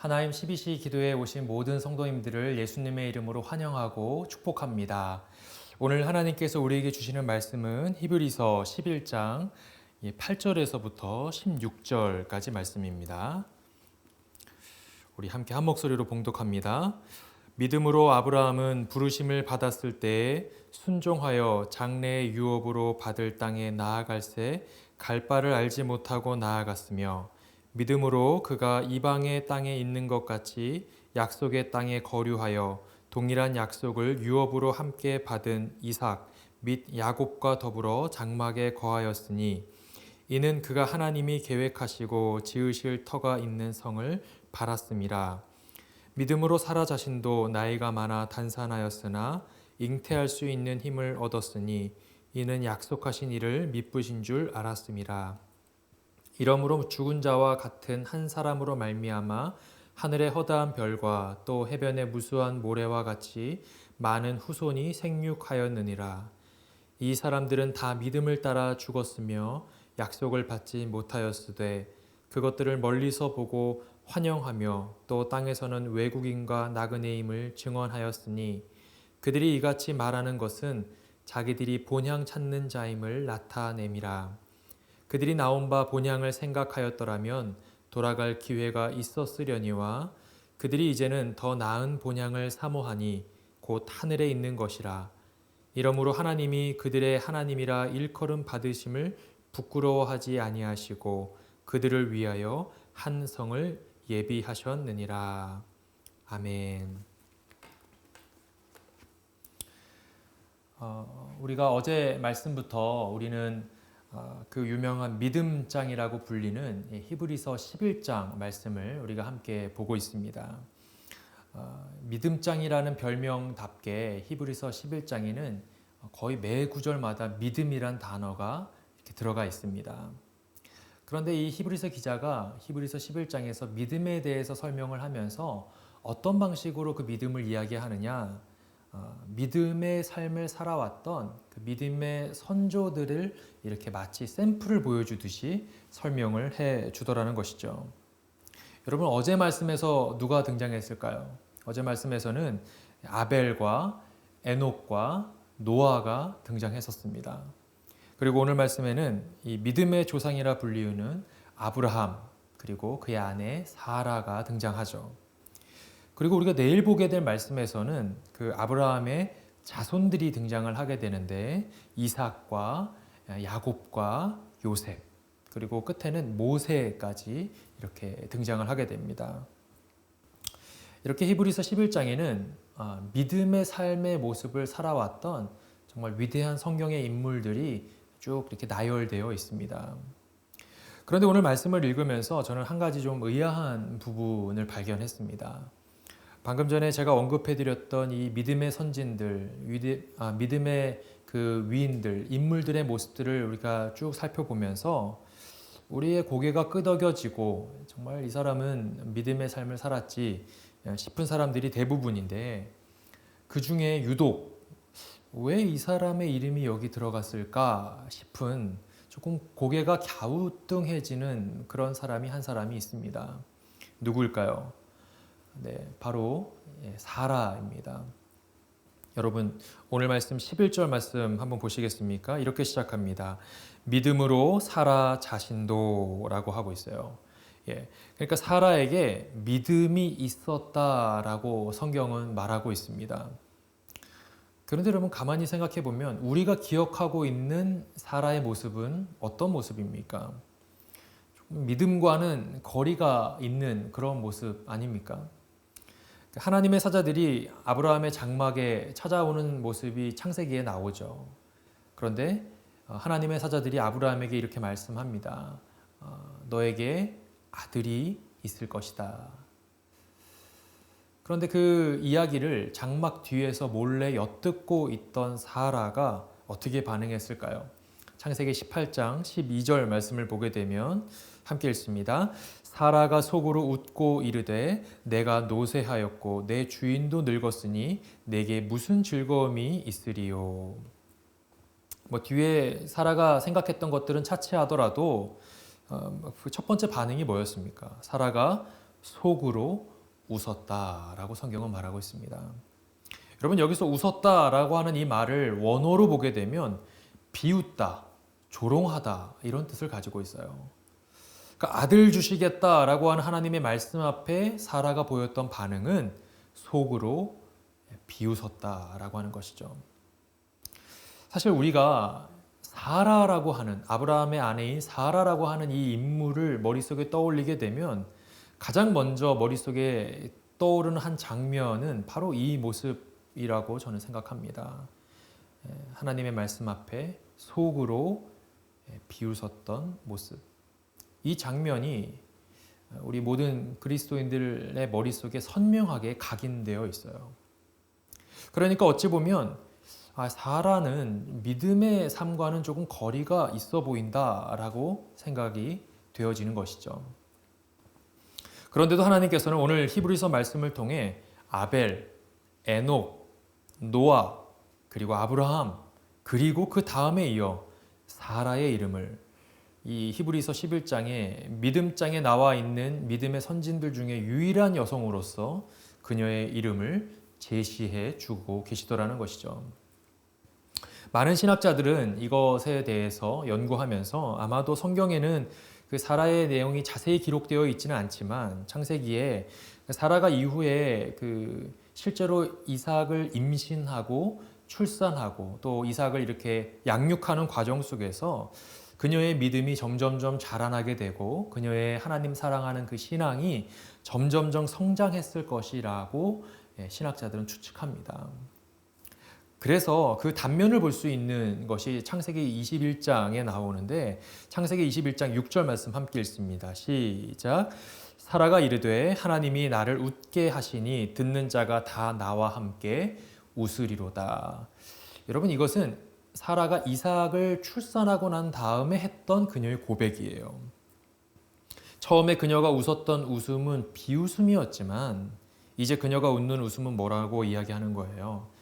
하나님 12시 기도에 오신 모든 성도님들을 예수님의 이름으로 환영하고 축복합니다. 오늘 하나님께서 우리에게 주시는 말씀은 히브리서 11장 8절에서부터 16절까지 말씀입니다. 우리 함께 한 목소리로 봉독합니다. 믿음으로 아브라함은 부르심을 받았을 때에 순종하여 장래의 유업으로 받을 땅에 나아갈새 갈 바를 알지 못하고 나아갔으며 믿음으로 그가 이방의 땅에 있는 것 같이 약속의 땅에 거류하여 동일한 약속을 유업으로 함께 받은 이삭 및 야곱과 더불어 장막에 거하였으니 이는 그가 하나님이 계획하시고 지으실 터가 있는 성을 바랐음이라. 믿음으로 사라 자신도 나이가 많아 단산하였으나 잉태할 수 있는 힘을 얻었으니 이는 약속하신 이를 미쁘신 줄 알았음이라. 이러므로 죽은 자와 같은 한 사람으로 말미암아 하늘의 허다한 별과 또 해변의 무수한 모래와 같이 많은 후손이 생육하였느니라. 이 사람들은 다 믿음을 따라 죽었으며 약속을 받지 못하였으되 그것들을 멀리서 보고 환영하며 또 땅에서는 외국인과 나그네임을 증언하였으니 그들이 이같이 말하는 것은 자기들이 본향 찾는 자임을 나타냄이라. 그들이 나온 바 본향을 생각하였더라면 돌아갈 기회가 있었으려니와 그들이 이제는 더 나은 본향을 사모하니 곧 하늘에 있는 것이라. 이러므로 하나님이 그들의 하나님이라 일컬음 받으심을 부끄러워하지 아니하시고 그들을 위하여 한 성을 예비하셨느니라. 아멘. 우리가 어제 말씀부터 우리는 그 유명한 믿음장이라고 불리는 히브리서 11장 말씀을 우리가 함께 보고 있습니다. 믿음장이라는 별명답게 히브리서 11장에는 거의 매 구절마다 믿음이란 단어가 이렇게 들어가 있습니다. 그런데 이 히브리서 기자가 히브리서 11장에서 믿음에 대해서 설명을 하면서 어떤 방식으로 그 믿음을 이야기하느냐, 믿음의 삶을 살아왔던 그 믿음의 선조들을 이렇게 마치 샘플을 보여주듯이 설명을 해 주더라는 것이죠. 여러분, 어제 말씀에서 누가 등장했을까요? 어제 말씀에서는 아벨과 에녹과 노아가 등장했었습니다. 그리고 오늘 말씀에는 이 믿음의 조상이라 불리우는 아브라함 그리고 그의 아내 사라가 등장하죠. 그리고 우리가 내일 보게 될 말씀에서는 그 아브라함의 자손들이 등장을 하게 되는데 이삭과 야곱과 요셉 그리고 끝에는 모세까지 이렇게 등장을 하게 됩니다. 이렇게 히브리서 11장에는 믿음의 삶의 모습을 살아왔던 정말 위대한 성경의 인물들이 쭉 이렇게 나열되어 있습니다. 그런데 오늘 말씀을 읽으면서 저는 한 가지 좀 의아한 부분을 발견했습니다. 방금 전에 제가 언급해드렸던 이 믿음의 선진들, 믿음의 그 위인들, 인물들의 모습들을 우리가 쭉 살펴보면서 우리의 고개가 끄덕여지고 정말 이 사람은 믿음의 삶을 살았지 싶은 사람들이 대부분인데 그 중에 유독 왜 이 사람의 이름이 여기 들어갔을까 싶은 조금 고개가 갸우뚱해지는 그런 사람이 한 사람이 있습니다. 누구일까요? 네, 바로 사라입니다. 여러분, 오늘 말씀 11절 말씀 한번 보시겠습니까? 이렇게 시작합니다. 믿음으로 사라 자신도 라고 하고 있어요. 그러니까 사라에게 믿음이 있었다라고 성경은 말하고 있습니다. 그런데 여러분 가만히 생각해 보면 우리가 기억하고 있는 사라의 모습은 어떤 모습입니까? 믿음과는 거리가 있는 그런 모습 아닙니까? 하나님의 사자들이 아브라함의 장막에 찾아오는 모습이 창세기에 나오죠. 그런데 하나님의 사자들이 아브라함에게 이렇게 말씀합니다. 너에게 아들이 있을 것이다. 그런데 그 이야기를 장막 뒤에서 몰래 엿듣고 있던 사라가 어떻게 반응했을까요? 창세기 18장 12절 말씀을 보게 되면 함께 읽습니다. 사라가 속으로 웃고 이르되 내가 노쇠하였고 내 주인도 늙었으니 내게 무슨 즐거움이 있으리요. 뒤에 사라가 생각했던 것들은 차치하더라도 첫 번째 반응이 뭐였습니까? 사라가 속으로 웃었다라고 성경은 말하고 있습니다. 여러분, 여기서 웃었다라고 하는 이 말을 원어로 보게 되면 비웃다, 조롱하다 이런 뜻을 가지고 있어요. 그러니까 아들 주시겠다라고 하는 하나님의 말씀 앞에 사라가 보였던 반응은 속으로 비웃었다라고 하는 것이죠. 사실 우리가 사라라고 하는, 아브라함의 아내인 사라라고 하는 이 인물을 머릿속에 떠올리게 되면 가장 먼저 머릿속에 떠오르는 한 장면은 바로 이 모습이라고 저는 생각합니다. 하나님의 말씀 앞에 속으로 비웃었던 모습. 이 장면이 우리 모든 그리스도인들의 머릿속에 선명하게 각인되어 있어요. 그러니까 어찌 보면 사라는 믿음의 삶과는 조금 거리가 있어 보인다라고 생각이 되어지는 것이죠. 그런데도 하나님께서는 오늘 히브리서 말씀을 통해 아벨, 에녹, 노아, 그리고 아브라함, 그리고 그 다음에 이어 사라의 이름을 이 히브리서 11장에 믿음장에 나와 있는 믿음의 선진들 중에 유일한 여성으로서 그녀의 이름을 제시해 주고 계시더라는 것이죠. 많은 신학자들은 이것에 대해서 연구하면서 아마도 성경에는 그 사라의 내용이 자세히 기록되어 있지는 않지만 창세기에 사라가 이후에 그 실제로 이삭을 임신하고 출산하고 또 이삭을 이렇게 양육하는 과정 속에서 그녀의 믿음이 점점점 자라나게 되고 그녀의 하나님 사랑하는 그 신앙이 점점점 성장했을 것이라고 신학자들은 추측합니다. 그래서 그 단면을 볼 수 있는 것이 창세기 21장에 나오는데 창세기 21장 6절 말씀 함께 읽습니다. 시작. 사라가 이르되 하나님이 나를 웃게 하시니 듣는 자가 다 나와 함께 웃으리로다. 여러분, 이것은 사라가 이삭을 출산하고 난 다음에 했던 그녀의 고백이에요. 처음에 그녀가 웃었던 웃음은 비웃음이었지만 이제 그녀가 웃는 웃음은 뭐라고 이야기하는 거예요?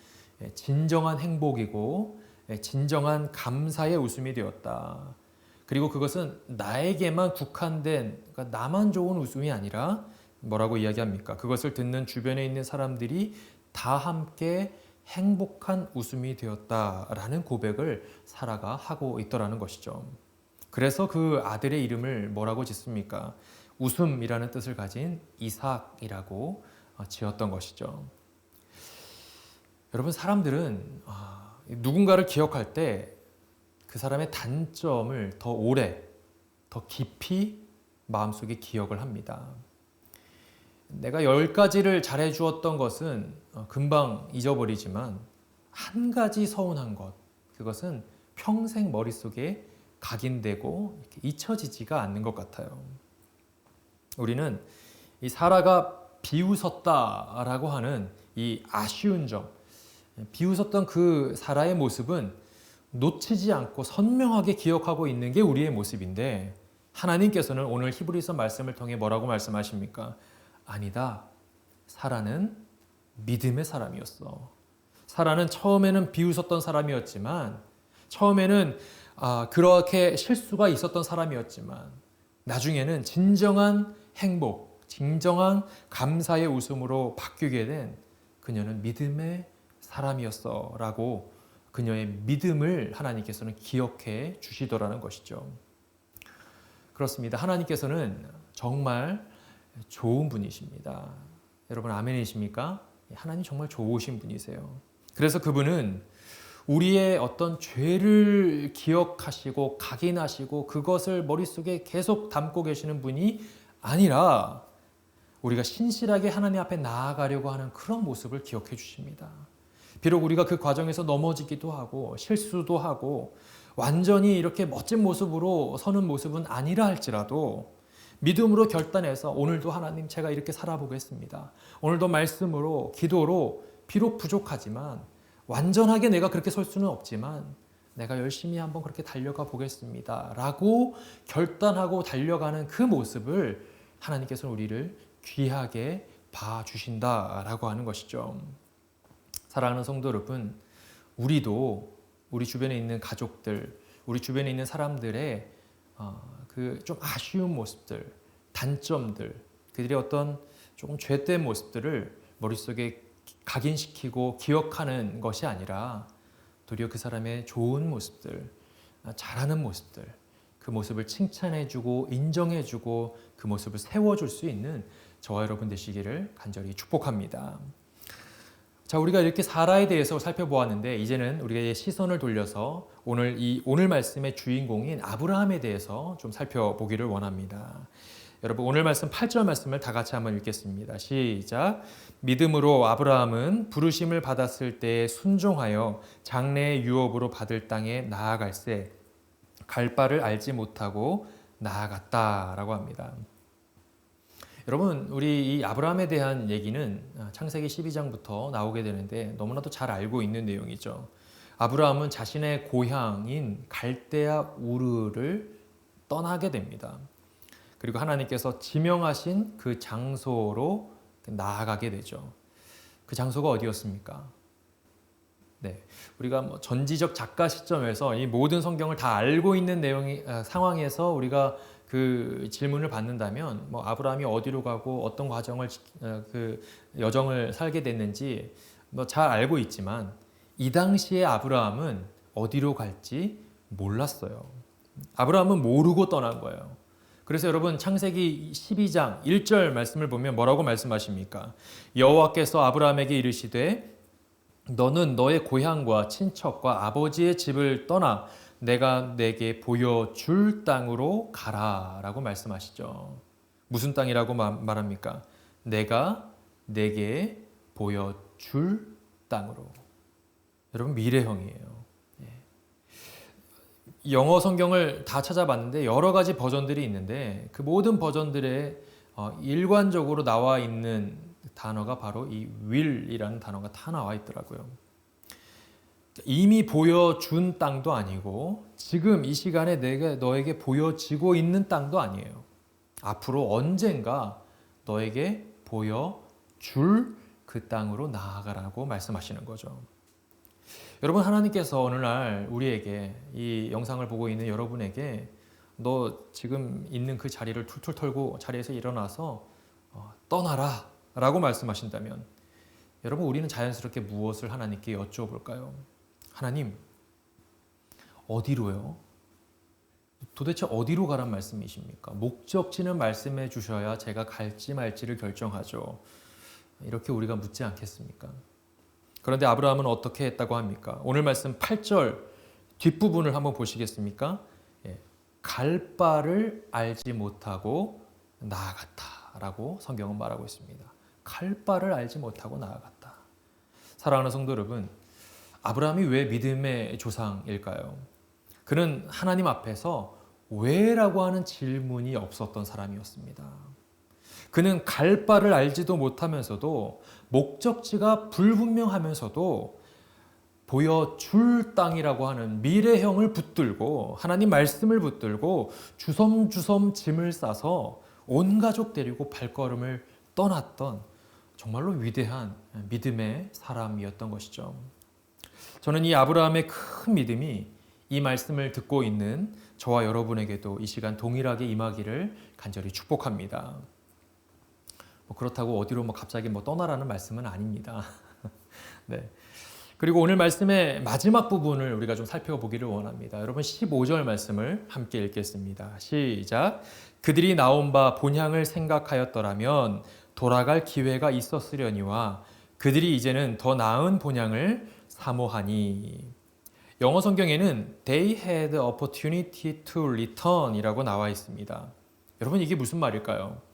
진정한 행복이고 진정한 감사의 웃음이 되었다. 그리고 그것은 나에게만 국한된, 그러니까 나만 좋은 웃음이 아니라 뭐라고 이야기합니까? 그것을 듣는 주변에 있는 사람들이 다 함께 행복한 웃음이 되었다라는 고백을 사라가 하고 있더라는 것이죠. 그래서 그 아들의 이름을 뭐라고 짓습니까? 웃음이라는 뜻을 가진 이삭이라고 지었던 것이죠. 여러분, 사람들은 누군가를 기억할 때 그 사람의 단점을 더 오래, 더 깊이 마음속에 기억을 합니다. 내가 10가지를 잘해주었던 것은 금방 잊어버리지만 한 가지 서운한 것, 그것은 평생 머릿속에 각인되고 잊혀지지가 않는 것 같아요. 우리는 이 사라가 비웃었다라고 하는 이 아쉬운 점, 비웃었던 그 사라의 모습은 놓치지 않고 선명하게 기억하고 있는 게 우리의 모습인데 하나님께서는 오늘 히브리서 말씀을 통해 뭐라고 말씀하십니까? 아니다. 사라는 믿음의 사람이었어. 사라는 처음에는 비웃었던 사람이었지만 처음에는 그렇게 실수가 있었던 사람이었지만 나중에는 진정한 행복, 진정한 감사의 웃음으로 바뀌게 된 그녀는 믿음의 사람이었어 라고 그녀의 믿음을 하나님께서는 기억해 주시더라는 것이죠. 그렇습니다. 하나님께서는 정말 좋은 분이십니다. 여러분 아멘이십니까? 하나님 정말 좋으신 분이세요. 그래서 그분은 우리의 어떤 죄를 기억하시고 각인하시고 그것을 머릿속에 계속 담고 계시는 분이 아니라 우리가 신실하게 하나님 앞에 나아가려고 하는 그런 모습을 기억해 주십니다. 비록 우리가 그 과정에서 넘어지기도 하고 실수도 하고 완전히 이렇게 멋진 모습으로 서는 모습은 아니라 할지라도 믿음으로 결단해서 오늘도 하나님 제가 이렇게 살아보겠습니다. 오늘도 말씀으로 기도로 비록 부족하지만 완전하게 내가 그렇게 설 수는 없지만 내가 열심히 한번 그렇게 달려가 보겠습니다. 라고 결단하고 달려가는 그 모습을 하나님께서는 우리를 귀하게 봐주신다라고 하는 것이죠. 사랑하는 성도 여러분, 우리도 우리 주변에 있는 가족들, 우리 주변에 있는 사람들의 그 좀 아쉬운 모습들, 단점들, 그들의 어떤 조금 죄된 모습들을 머릿속에 각인시키고 기억하는 것이 아니라 도리어 그 사람의 좋은 모습들, 잘하는 모습들, 그 모습을 칭찬해주고 인정해주고 그 모습을 세워줄 수 있는 저와 여러분 되시기를 간절히 축복합니다. 자, 우리가 이렇게 사라에 대해서 살펴보았는데 이제는 우리의 시선을 돌려서 오늘 말씀의 주인공인 아브라함에 대해서 좀 살펴보기를 원합니다. 여러분 오늘 말씀 8절 말씀을 다 같이 한번 읽겠습니다. 시작. 믿음으로 아브라함은 부르심을 받았을 때 순종하여 장래의 유업으로 받을 땅에 나아갈새 갈 바를 알지 못하고 나아갔다라고 합니다. 여러분 우리 이 아브라함에 대한 얘기는 창세기 12장부터 나오게 되는데 너무나도 잘 알고 있는 내용이죠. 아브라함은 자신의 고향인 갈대아 우르를 떠나게 됩니다. 그리고 하나님께서 지명하신 그 장소로 나아가게 되죠. 그 장소가 어디였습니까? 네, 우리가 전지적 작가 시점에서 이 모든 성경을 다 알고 있는 상황에서 우리가 그 질문을 받는다면 아브라함이 어디로 가고 어떤 과정을 그 여정을 살게 됐는지 잘 알고 있지만 이 당시에 아브라함은 어디로 갈지 몰랐어요. 아브라함은 모르고 떠난 거예요. 그래서 여러분 창세기 12장 1절 말씀을 보면 뭐라고 말씀하십니까? 여호와께서 아브라함에게 이르시되 너는 너의 고향과 친척과 아버지의 집을 떠나 내가 내게 보여줄 땅으로 가라 라고 말씀하시죠. 무슨 땅이라고 말합니까? 내가 내게 보여줄 땅으로. 여러분 미래형이에요. 영어 성경을 다 찾아봤는데 여러 가지 버전들이 있는데 그 모든 버전들에 일관적으로 나와 있는 단어가 바로 이 will이라는 단어가 다 나와 있더라고요. 이미 보여준 땅도 아니고 지금 이 시간에 내가 너에게 보여지고 있는 땅도 아니에요. 앞으로 언젠가 너에게 보여줄 그 땅으로 나아가라고 말씀하시는 거죠. 여러분 하나님께서 어느 날 우리에게 이 영상을 보고 있는 여러분에게 너 지금 있는 그 자리를 툴툴 털고 자리에서 일어나서 떠나라 라고 말씀하신다면 여러분 우리는 자연스럽게 무엇을 하나님께 여쭤볼까요? 하나님 어디로요? 도대체 어디로 가란 말씀이십니까? 목적지는 말씀해 주셔야 제가 갈지 말지를 결정하죠. 이렇게 우리가 묻지 않겠습니까? 그런데 아브라함은 어떻게 했다고 합니까? 오늘 말씀 8절 뒷부분을 한번 보시겠습니까? 갈 바를 알지 못하고 나아갔다라고 성경은 말하고 있습니다. 갈 바를 알지 못하고 나아갔다. 사랑하는 성도 여러분, 아브라함이 왜 믿음의 조상일까요? 그는 하나님 앞에서 왜라고 하는 질문이 없었던 사람이었습니다. 그는 갈 바를 알지도 못하면서도 목적지가 불분명하면서도 보여줄 땅이라고 하는 미래형을 붙들고 하나님 말씀을 붙들고 주섬주섬 짐을 싸서 온 가족 데리고 발걸음을 떠났던 정말로 위대한 믿음의 사람이었던 것이죠. 저는 이 아브라함의 큰 믿음이 이 말씀을 듣고 있는 저와 여러분에게도 이 시간 동일하게 임하기를 간절히 축복합니다. 그렇다고 어디로 갑자기 떠나라는 말씀은 아닙니다. 네. 그리고 오늘 말씀의 마지막 부분을 우리가 좀 살펴보기를 원합니다. 여러분 15절 말씀을 함께 읽겠습니다. 시작. 그들이 나온 바 본향을 생각하였더라면 돌아갈 기회가 있었으려니와 그들이 이제는 더 나은 본향을 사모하니. 영어 성경에는 They had opportunity to return 이라고 나와 있습니다. 여러분 이게 무슨 말일까요?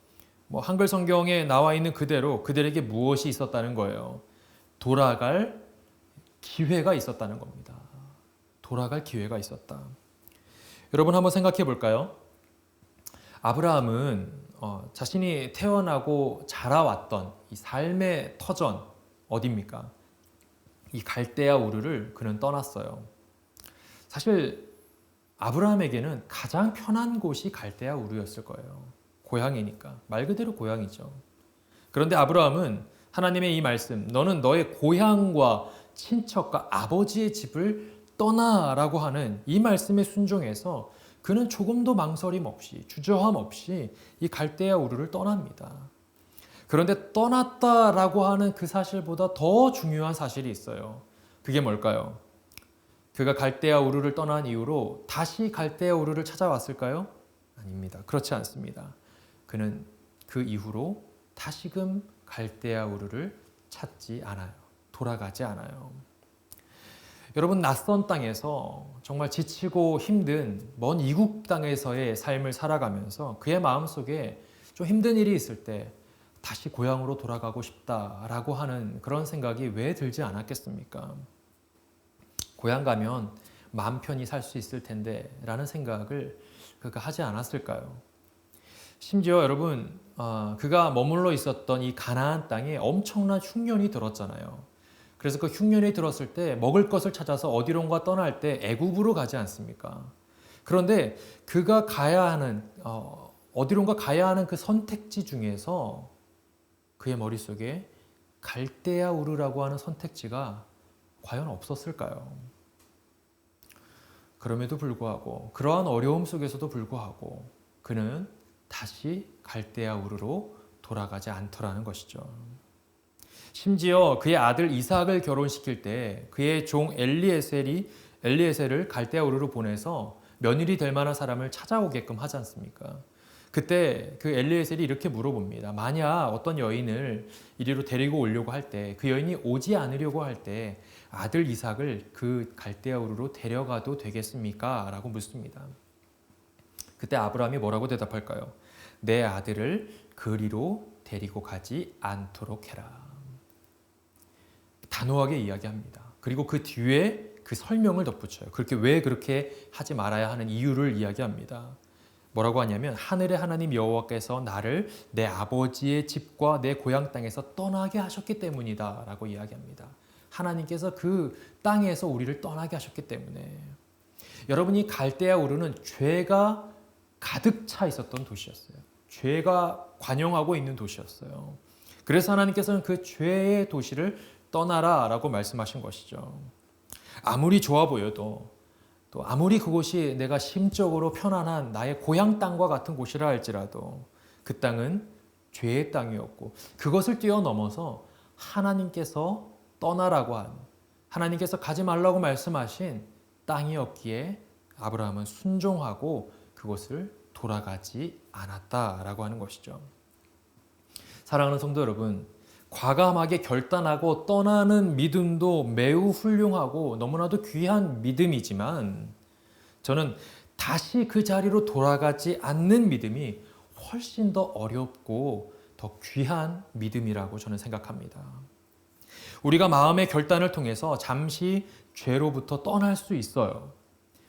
한글 성경에 나와 있는 그대로 그들에게 무엇이 있었다는 거예요? 돌아갈 기회가 있었다는 겁니다. 돌아갈 기회가 있었다. 여러분 한번 생각해 볼까요? 아브라함은 자신이 태어나고 자라왔던 이 삶의 터전 어디입니까? 이 갈대아 우르를 그는 떠났어요. 사실 아브라함에게는 가장 편한 곳이 갈대아 우르였을 거예요. 고향이니까. 말 그대로 고향이죠. 그런데 아브라함은 하나님의 이 말씀, 너는 너의 고향과 친척과 아버지의 집을 떠나라고 하는 이 말씀에 순종해서 그는 조금도 망설임 없이 주저함 없이 이 갈대아 우르를 떠납니다. 그런데 떠났다라고 하는 그 사실보다 더 중요한 사실이 있어요. 그게 뭘까요? 그가 갈대아 우르를 떠난 이후로 다시 갈대아 우르를 찾아왔을까요? 아닙니다. 그렇지 않습니다. 그는 그 이후로 다시금 갈대아 우르를 찾지 않아요. 돌아가지 않아요. 여러분, 낯선 땅에서 정말 지치고 힘든 먼 이국 땅에서의 삶을 살아가면서 그의 마음속에 좀 힘든 일이 있을 때 다시 고향으로 돌아가고 싶다라고 하는 그런 생각이 왜 들지 않았겠습니까? 고향 가면 마음 편히 살 수 있을 텐데 라는 생각을 그가 하지 않았을까요? 심지어 여러분, 그가 머물러 있었던 이 가나안 땅에 엄청난 흉년이 들었잖아요. 그래서 그 흉년이 들었을 때 먹을 것을 찾아서 어디론가 떠날 때 애굽으로 가지 않습니까? 그런데 그가 가야 하는 어디론가 가야 하는 그 선택지 중에서 그의 머릿속에 갈대아 우르라고 하는 선택지가 과연 없었을까요? 그럼에도 불구하고 그러한 어려움 속에서도 불구하고 그는 다시 갈대아 우르로 돌아가지 않더라는 것이죠. 심지어 그의 아들 이삭을 결혼시킬 때 그의 종 엘리에셀을 갈대아 우르로 보내서 며느리 될 만한 사람을 찾아오게끔 하지 않습니까? 그때 그 엘리에셀이 이렇게 물어봅니다. 만약 어떤 여인을 이리로 데리고 오려고 할 때 그 여인이 오지 않으려고 할 때 아들 이삭을 그 갈대아 우르로 데려가도 되겠습니까? 라고 묻습니다. 그때 아브라함이 뭐라고 대답할까요? 내 아들을 그리로 데리고 가지 않도록 해라. 단호하게 이야기합니다. 그리고 그 뒤에 그 설명을 덧붙여요. 왜 그렇게 하지 말아야 하는 이유를 이야기합니다. 뭐라고 하냐면 하늘의 하나님 여호와께서 나를 내 아버지의 집과 내 고향 땅에서 떠나게 하셨기 때문이다 라고 이야기합니다. 하나님께서 그 땅에서 우리를 떠나게 하셨기 때문에. 여러분이 갈대아 우르는 죄가 가득 차 있었던 도시였어요. 죄가 관영하고 있는 도시였어요. 그래서 하나님께서는 그 죄의 도시를 떠나라 라고 말씀하신 것이죠. 아무리 좋아 보여도 또 아무리 그곳이 내가 심적으로 편안한 나의 고향 땅과 같은 곳이라 할지라도 그 땅은 죄의 땅이었고 그것을 뛰어넘어서 하나님께서 떠나라고 한, 하나님께서 가지 말라고 말씀하신 땅이었기에 아브라함은 순종하고 그곳을 돌아가지 않았다라고 하는 것이죠. 사랑하는 성도 여러분, 과감하게 결단하고 떠나는 믿음도 매우 훌륭하고 너무나도 귀한 믿음이지만 저는 다시 그 자리로 돌아가지 않는 믿음이 훨씬 더 어렵고 더 귀한 믿음이라고 저는 생각합니다. 우리가 마음의 결단을 통해서 잠시 죄로부터 떠날 수 있어요.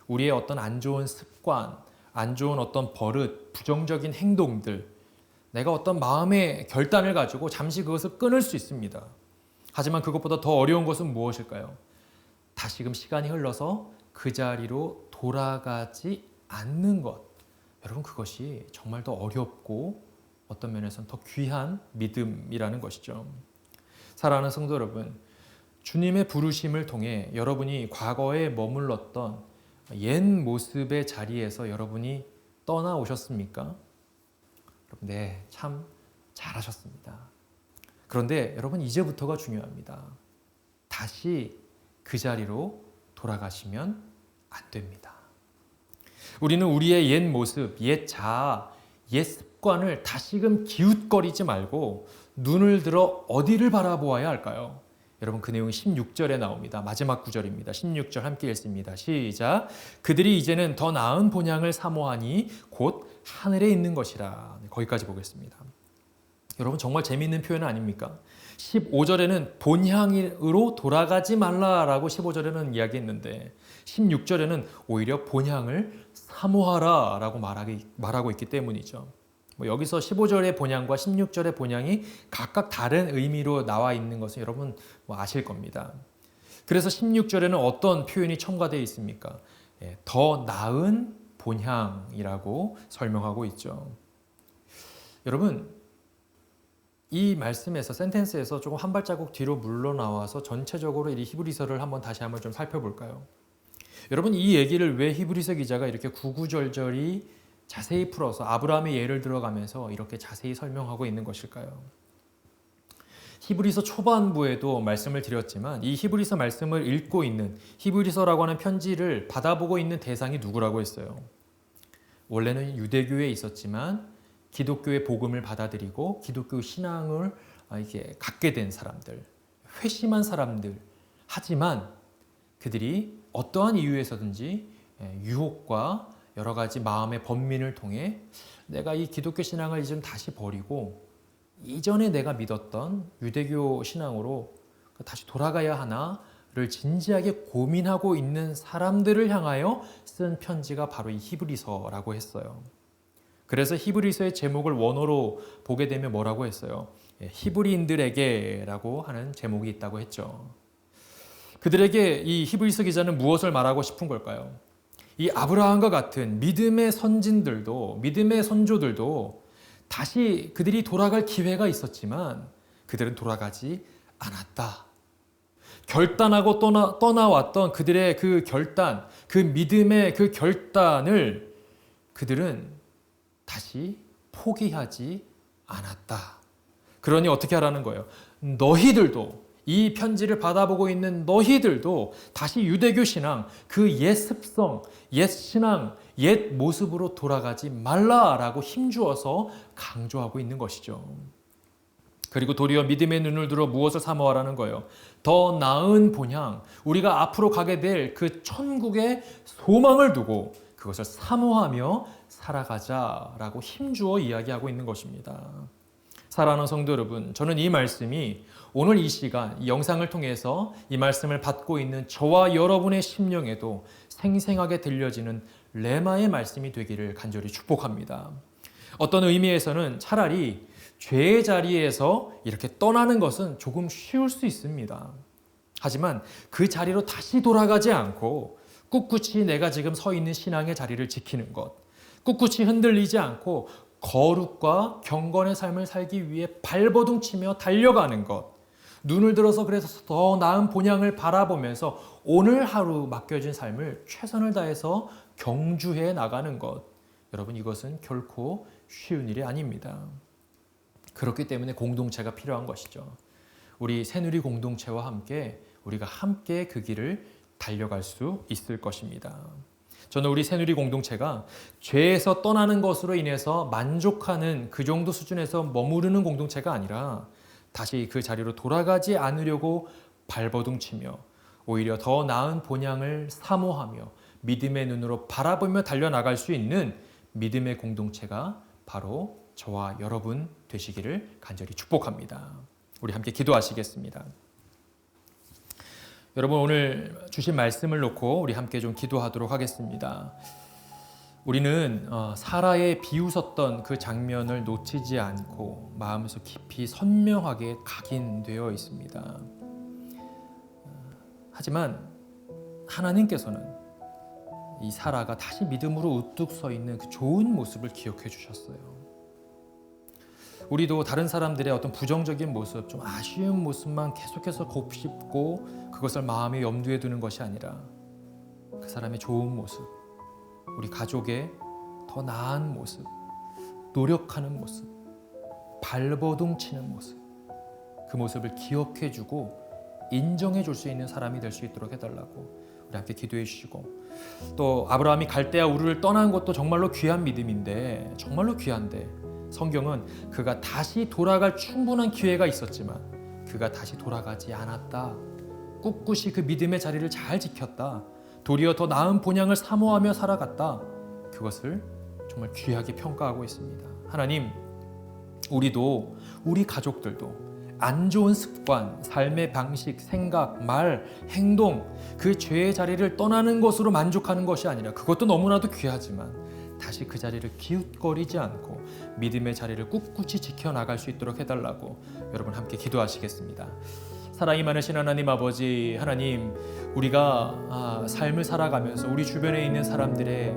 우리의 어떤 안 좋은 습관, 안 좋은 어떤 버릇, 부정적인 행동들, 내가 어떤 마음의 결단을 가지고 잠시 그것을 끊을 수 있습니다. 하지만 그것보다 더 어려운 것은 무엇일까요? 다시금 시간이 흘러서 그 자리로 돌아가지 않는 것. 여러분, 그것이 정말 더 어렵고 어떤 면에서는 더 귀한 믿음이라는 것이죠. 사랑하는 성도 여러분, 주님의 부르심을 통해 여러분이 과거에 머물렀던 옛 모습의 자리에서 여러분이 떠나오셨습니까? 네, 참 잘하셨습니다. 그런데 여러분, 이제부터가 중요합니다. 다시 그 자리로 돌아가시면 안 됩니다. 우리는 우리의 옛 모습, 옛 자아, 옛 습관을 다시금 기웃거리지 말고 눈을 들어 어디를 바라보아야 할까요? 여러분, 그 내용이 16절에 나옵니다. 마지막 구절입니다. 16절 함께 읽습니다. 시작. 그들이 이제는 더 나은 본향을 사모하니 곧 하늘에 있는 것이라. 거기까지 보겠습니다. 여러분, 정말 재미있는 표현 아닙니까? 15절에는 본향으로 돌아가지 말라라고 15절에는 이야기했는데 16절에는 오히려 본향을 사모하라라고 말하고 있기 때문이죠. 여기서 15절의 본향과 16절의 본향이 각각 다른 의미로 나와 있는 것은 여러분 아실 겁니다. 그래서 16절에는 어떤 표현이 첨가되어 있습니까? 더 나은 본향이라고 설명하고 있죠. 여러분, 이 말씀에서 센텐스에서 조금 한 발자국 뒤로 물러나와서 전체적으로 이 히브리서를 다시 한번 좀 살펴볼까요? 여러분, 이 얘기를 왜 히브리서 기자가 이렇게 구구절절히 자세히 풀어서 아브라함의 예를 들어가면서 이렇게 자세히 설명하고 있는 것일까요? 히브리서 초반부에도 말씀을 드렸지만 이 히브리서 말씀을 읽고 있는 히브리서라고 하는 편지를 받아보고 있는 대상이 누구라고 했어요? 원래는 유대교에 있었지만 기독교의 복음을 받아들이고 기독교 신앙을 이게 갖게 된 사람들, 회심한 사람들. 하지만 그들이 어떠한 이유에서든지 유혹과 여러 가지 마음의 번민을 통해 내가 이 기독교 신앙을 이제 다시 버리고 이전에 내가 믿었던 유대교 신앙으로 다시 돌아가야 하나를 진지하게 고민하고 있는 사람들을 향하여 쓴 편지가 바로 이 히브리서라고 했어요. 그래서 히브리서의 제목을 원어로 보게 되면 뭐라고 했어요? 히브리인들에게라고 하는 제목이 있다고 했죠. 그들에게 이 히브리서 기자는 무엇을 말하고 싶은 걸까요? 이 아브라함과 같은 믿음의 선진들도, 믿음의 선조들도 다시 그들이 돌아갈 기회가 있었지만 그들은 돌아가지 않았다. 결단하고 떠나왔던 그들의 그 결단, 그 믿음의 그 결단을 그들은 다시 포기하지 않았다. 그러니 어떻게 하라는 거예요? 너희들도, 이 편지를 받아보고 있는 너희들도 다시 유대교 신앙, 그 옛 습성, 옛 신앙, 옛 모습으로 돌아가지 말라라고 힘주어서 강조하고 있는 것이죠. 그리고 도리어 믿음의 눈을 들어 무엇을 사모하라는 거예요? 더 나은 본향, 우리가 앞으로 가게 될 그 천국의 소망을 두고 그것을 사모하며 살아가자라고 힘주어 이야기하고 있는 것입니다. 사랑하는 성도 여러분, 저는 이 말씀이 오늘 이 시간, 이 영상을 통해서 이 말씀을 받고 있는 저와 여러분의 심령에도 생생하게 들려지는 레마의 말씀이 되기를 간절히 축복합니다. 어떤 의미에서는 차라리 죄의 자리에서 이렇게 떠나는 것은 조금 쉬울 수 있습니다. 하지만 그 자리로 다시 돌아가지 않고 꿋꿋이 내가 지금 서 있는 신앙의 자리를 지키는 것, 꿋꿋이 흔들리지 않고 거룩과 경건의 삶을 살기 위해 발버둥치며 달려가는 것, 눈을 들어서 그래서 더 나은 본향을 바라보면서 오늘 하루 맡겨진 삶을 최선을 다해서 경주해 나가는 것, 여러분 이것은 결코 쉬운 일이 아닙니다. 그렇기 때문에 공동체가 필요한 것이죠. 우리 새누리 공동체와 함께 우리가 함께 그 길을 달려갈 수 있을 것입니다. 저는 우리 새누리 공동체가 죄에서 떠나는 것으로 인해서 만족하는 그 정도 수준에서 머무르는 공동체가 아니라 다시 그 자리로 돌아가지 않으려고 발버둥치며 오히려 더 나은 본향을 사모하며 믿음의 눈으로 바라보며 달려나갈 수 있는 믿음의 공동체가 바로 저와 여러분 되시기를 간절히 축복합니다. 우리 함께 기도하시겠습니다. 여러분 오늘 주신 말씀을 놓고 우리 함께 좀 기도하도록 하겠습니다. 우리는 사라의 비웃었던 그 장면을 놓치지 않고 마음에서 깊이 선명하게 각인되어 있습니다. 하지만 하나님께서는 이 사라가 다시 믿음으로 우뚝 서 있는 그 좋은 모습을 기억해 주셨어요. 우리도 다른 사람들의 어떤 부정적인 모습, 좀 아쉬운 모습만 계속해서 곱씹고 그것을 마음에 염두에 두는 것이 아니라 그 사람의 좋은 모습, 우리 가족의 더 나은 모습, 노력하는 모습, 발버둥치는 모습, 그 모습을 기억해주고 인정해줄 수 있는 사람이 될 수 있도록 해달라고 우리 함께 기도해 주시고, 또 아브라함이 갈대아 우르를 떠난 것도 정말로 귀한 믿음인데, 정말로 귀한데 성경은 그가 다시 돌아갈 충분한 기회가 있었지만 그가 다시 돌아가지 않았다. 꿋꿋이 그 믿음의 자리를 잘 지켰다. 도리어 더 나은 본향을 사모하며 살아갔다. 그것을 정말 귀하게 평가하고 있습니다. 하나님, 우리도 우리 가족들도 안 좋은 습관, 삶의 방식, 생각, 말, 행동, 그 죄의 자리를 떠나는 것으로 만족하는 것이 아니라, 그것도 너무나도 귀하지만 다시 그 자리를 기웃거리지 않고 믿음의 자리를 꿋꿋이 지켜나갈 수 있도록 해달라고 여러분 함께 기도하시겠습니다. 사랑이 많으신 하나님 아버지, 하나님, 우리가 삶을 살아가면서 우리 주변에 있는 사람들의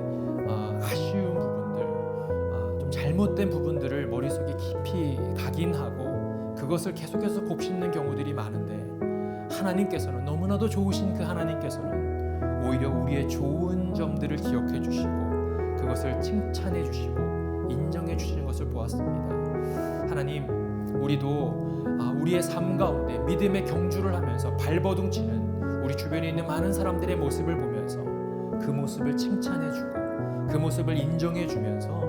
아쉬운 부분들, 좀 잘못된 부분들을 머릿속에 깊이 각인하고 그것을 계속해서 곱씹는 경우들이 많은데, 하나님께서는, 너무나도 좋으신 그 하나님께서는 오히려 우리의 좋은 점들을 기억해 주시고 그것을 칭찬해 주시고 인정해 주시는 것을 보았습니다. 하나님, 우리도 우리의 삶 가운데 믿음의 경주를 하면서 발버둥 치는 우리 주변에 있는 많은 사람들의 모습을 보면서 그 모습을 칭찬해주고 그 모습을 인정해주면서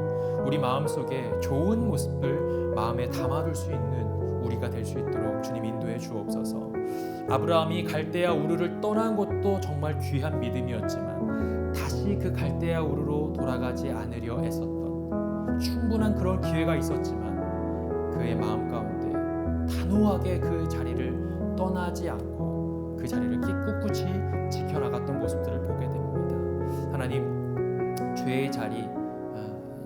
우리 마음속에 좋은 모습을 마음에 담아둘 수 있는 우리가 될 수 있도록 주님 인도해 주옵소서. 아브라함이 갈대아 우르를 떠난 것도 정말 귀한 믿음이었지만 다시 그 갈대아 우르로 돌아가지 않으려 애썼던 충분한 그런 기회가 있었지만 그의 마음 가운데 단호하게 그 자리를 떠나지 않고 그 자리를 꿋꿋이 지켜나갔던 모습들을 보게 됩니다. 하나님, 죄의 자리,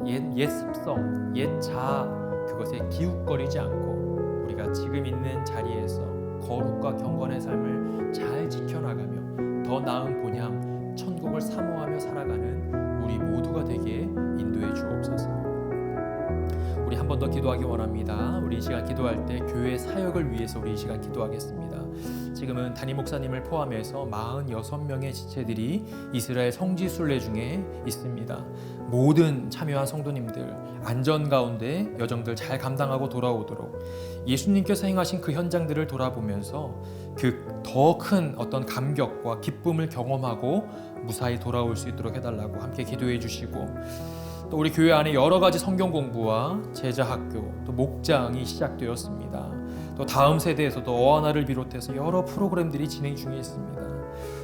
옛 습성, 옛 자아, 그것에 기웃거리지 않고 우리가 지금 있는 자리에서 거룩과 경건의 삶을 잘 지켜나가며 더 나은 본향, 천국을 사모하며 살아가는 우리 모두가 되게 인도해 주옵소서. 우리 한 번 더 기도하기 원합니다. 우리 이 시간 기도할 때 교회 사역을 위해서 우리 이 시간 기도하겠습니다. 지금은 담임 목사님을 포함해서 46명의 지체들이 이스라엘 성지순례 중에 있습니다. 모든 참여한 성도님들 안전 가운데 여정들 잘 감당하고 돌아오도록 예수님께서 행하신 그 현장들을 돌아보면서 그 더 큰 어떤 감격과 기쁨을 경험하고 무사히 돌아올 수 있도록 해달라고 함께 기도해 주시고, 또 우리 교회 안에 여러 가지 성경 공부와 제자학교, 또 목장이 시작되었습니다. 또 다음 세대에서도 어하나를 비롯해서 여러 프로그램들이 진행 중에 있습니다.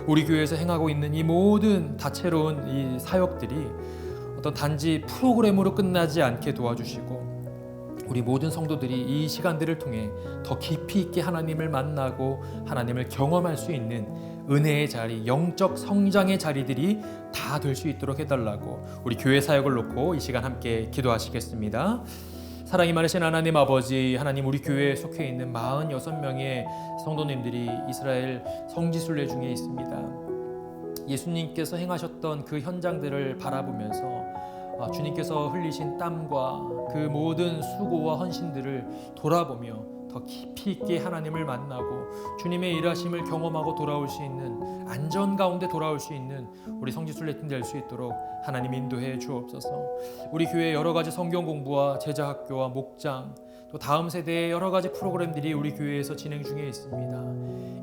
우리 교회에서 행하고 있는 이 모든 다채로운 이 사역들이 어떤 단지 프로그램으로 끝나지 않게 도와주시고, 우리 모든 성도들이 이 시간들을 통해 더 깊이 있게 하나님을 만나고 하나님을 경험할 수 있는 은혜의 자리, 영적 성장의 자리들이 다 될 수 있도록 해달라고 우리 교회 사역을 놓고 이 시간 함께 기도하시겠습니다. 사랑이 많으신 하나님 아버지, 하나님, 우리 교회에 속해 있는 46명의 성도님들이 이스라엘 성지순례 중에 있습니다. 예수님께서 행하셨던 그 현장들을 바라보면서 주님께서 흘리신 땀과 그 모든 수고와 헌신들을 돌아보며 더 깊이 있게 하나님을 만나고 주님의 일하심을 경험하고 돌아올 수 있는, 안전 가운데 돌아올 수 있는 우리 성지순례팀 될 수 있도록 하나님 인도해 주옵소서. 우리 교회 여러 가지 성경 공부와 제자학교와 목장, 또 다음 세대의 여러 가지 프로그램들이 우리 교회에서 진행 중에 있습니다.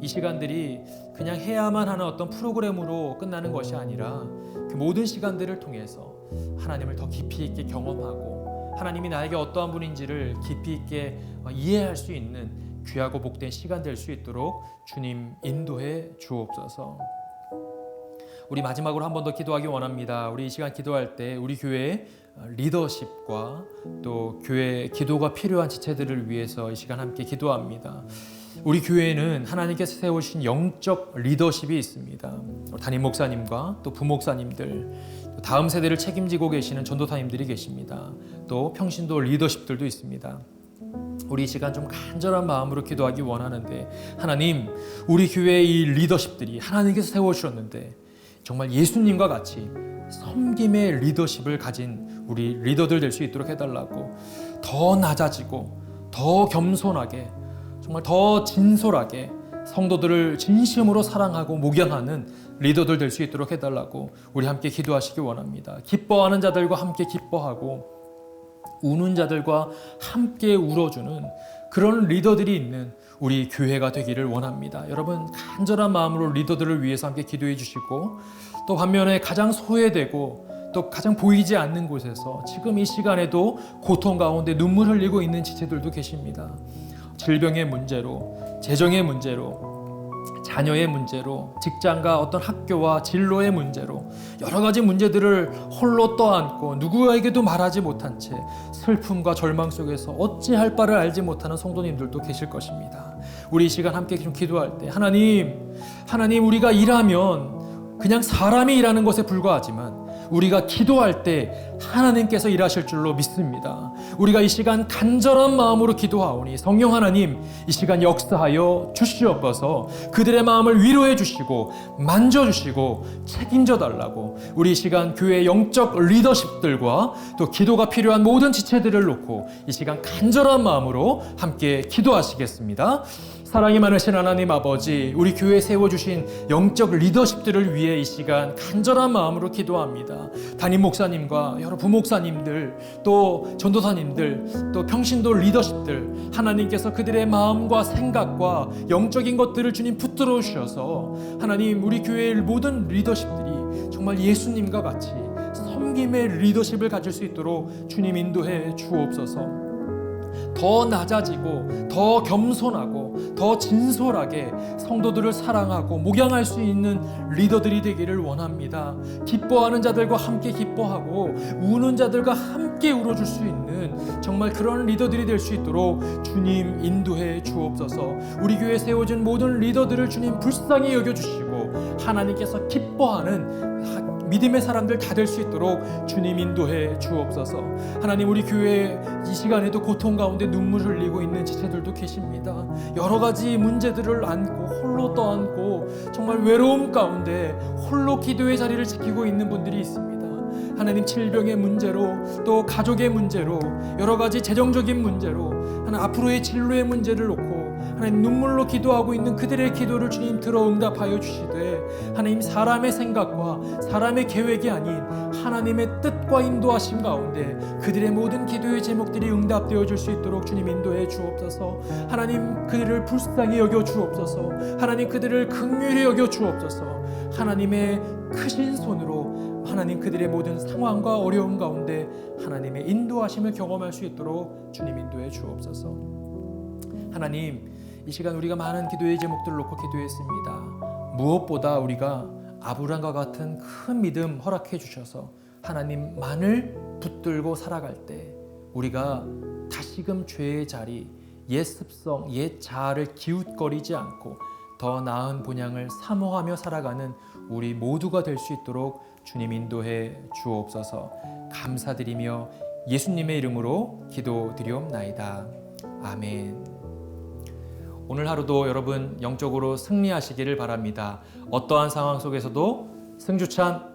이 시간들이 그냥 해야만 하는 어떤 프로그램으로 끝나는 것이 아니라 그 모든 시간들을 통해서 하나님을 더 깊이 있게 경험하고 하나님이 나에게 어떠한 분인지를 깊이 있게 이해할 수 있는 귀하고 복된 시간 될 수 있도록 주님 인도해 주옵소서. 우리 마지막으로 한 번 더 기도하기 원합니다. 우리 이 시간 기도할 때 우리 교회의 리더십과 또 교회 기도가 필요한 지체들을 위해서 이 시간 함께 기도합니다. 우리 교회에는 하나님께서 세우신 영적 리더십이 있습니다. 담임 목사님과 또 부목사님들, 또 다음 세대를 책임지고 계시는 전도사님들이 계십니다. 또 평신도 리더십들도 있습니다. 우리 이 시간 좀 간절한 마음으로 기도하기 원하는데, 하나님, 우리 교회의 이 리더십들이 하나님께서 세워주셨는데 정말 예수님과 같이 섬김의 리더십을 가진 우리 리더들 될 수 있도록 해달라고, 더 낮아지고 더 겸손하게, 정말 더 진솔하게 성도들을 진심으로 사랑하고 목양하는 리더들 될 수 있도록 해달라고 우리 함께 기도하시기 원합니다. 기뻐하는 자들과 함께 기뻐하고 우는 자들과 함께 울어주는 그런 리더들이 있는 우리 교회가 되기를 원합니다. 여러분, 간절한 마음으로 리더들을 위해서 함께 기도해 주시고, 또 반면에 가장 소외되고 또 가장 보이지 않는 곳에서 지금 이 시간에도 고통 가운데 눈물 흘리고 있는 지체들도 계십니다. 질병의 문제로, 재정의 문제로, 자녀의 문제로, 직장과 어떤 학교와 진로의 문제로 여러 가지 문제들을 홀로 떠안고 누구에게도 말하지 못한 채 슬픔과 절망 속에서 어찌할 바를 알지 못하는 성도님들도 계실 것입니다. 우리 이 시간 함께 좀 기도할 때, 하나님, 우리가 일하면 그냥 사람이 일하는 것에 불과하지만 우리가 기도할 때 하나님께서 일하실 줄로 믿습니다. 우리가 이 시간 간절한 마음으로 기도하오니 성령 하나님, 이 시간 역사하여 주시옵소서. 그들의 마음을 위로해 주시고 만져주시고 책임져 달라고 우리 이 시간 교회의 영적 리더십들과 또 기도가 필요한 모든 지체들을 놓고 이 시간 간절한 마음으로 함께 기도하시겠습니다. 사랑이 많으신 하나님 아버지, 우리 교회에 세워주신 영적 리더십들을 위해 이 시간 간절한 마음으로 기도합니다. 담임 목사님과 여러 부목사님들, 또 전도사님들, 또 평신도 리더십들, 하나님께서 그들의 마음과 생각과 영적인 것들을 주님 붙들어 주셔서 하나님 우리 교회의 모든 리더십들이 정말 예수님과 같이 섬김의 리더십을 가질 수 있도록 주님 인도해 주옵소서. 더 낮아지고 더 겸손하고 더 진솔하게 성도들을 사랑하고 목양할 수 있는 리더들이 되기를 원합니다. 기뻐하는 자들과 함께 기뻐하고 우는 자들과 함께 울어줄 수 있는 정말 그런 리더들이 될 수 있도록 주님 인도해 주옵소서. 우리 교회에 세워진 모든 리더들을 주님 불쌍히 여겨주시고 하나님께서 기뻐하는 믿음의 사람들 다 될 수 있도록 주님 인도해 주옵소서. 하나님 우리 교회 이 시간에도 고통 가운데 눈물 흘리고 있는 지체들도 계십니다. 여러 가지 문제들을 안고 홀로 떠안고 정말 외로움 가운데 홀로 기도의 자리를 지키고 있는 분들이 있습니다. 하나님 질병의 문제로 또 가족의 문제로 여러 가지 재정적인 문제로 하나님 앞으로의 진로의 문제를 놓고 하나님 눈물로 기도하고 있는 그들의 기도를 주님 들어 응답하여 주시되 하나님 사람의 생각과 사람의 계획이 아닌 하나님의 뜻과 인도하심 가운데 그들의 모든 기도의 제목들이 응답되어 줄 수 있도록 주님 인도해 주옵소서. 하나님 그들을 불쌍히 여겨 주옵소서. 하나님 그들을 긍휼히 여겨 주옵소서. 하나님의 크신 손으로 하나님 그들의 모든 상황과 어려움 가운데 하나님의 인도하심을 경험할 수 있도록 주님 인도해 주옵소서. 하나님 이 시간 우리가 많은 기도의 제목들을 놓고 기도했습니다. 무엇보다 우리가 아브라함과 같은 큰 믿음 허락해 주셔서 하나님만을 붙들고 살아갈 때 우리가 다시금 죄의 자리, 옛 습성, 옛 자아를 기웃거리지 않고 더 나은 본향을 사모하며 살아가는 우리 모두가 될 수 있도록 주님 인도해 주옵소서. 감사드리며 예수님의 이름으로 기도드리옵나이다. 아멘. 오늘 하루도 여러분 영적으로 승리하시기를 바랍니다. 어떠한 상황 속에서도 승주찬